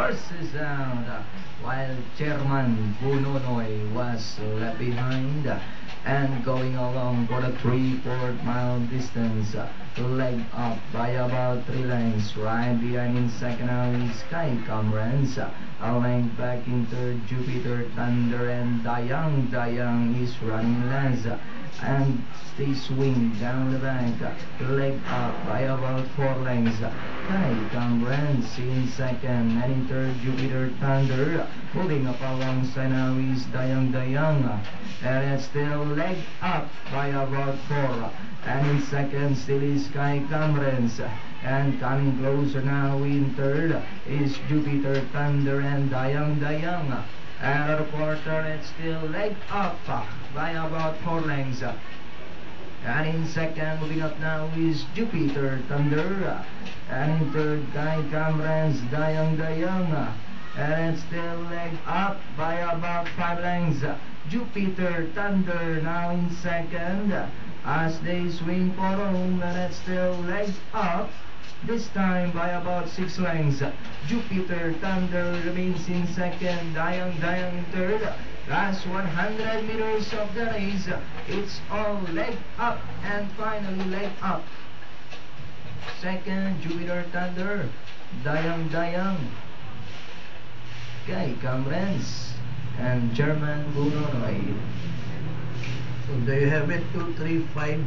forces out, while Chairman Bunonoy was left behind and going along for the 3/4 mile distance, leg up by about 3 lengths. Right behind in second now is Sky Camerons, a length back in third Jupiter Thunder, and Dayang is running last and stay swing down the bank, leg up by about 4 lengths. Sky Camerons in second, and in third Jupiter Thunder. Moving up alongside now is Dayang, and it's still leg up by about 4. And in second still is Sky Camerons, and coming closer now in third is Jupiter Thunder and Dayang. And at the quarter it's still leg up by about 4 lengths. And in second, moving up now is Jupiter Thunder, and in third Sky Camerons, Dayang, and it's still leg up by about 5 lengths. Jupiter Thunder now in second as they swing for home, and it's still leg up, this time by about 6 lengths. Jupiter Thunder remains in second, Dayang in third. Last 100 meters of the race, it's all leg up and finally leg up. Second, Jupiter Thunder, Dayang, Sky Camerons, and Chairman Bunonoy. So there you have it, 2, 3, 5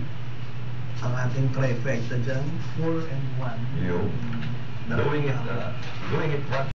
ang ating trifecta dyan, 4 and 1. Doing it one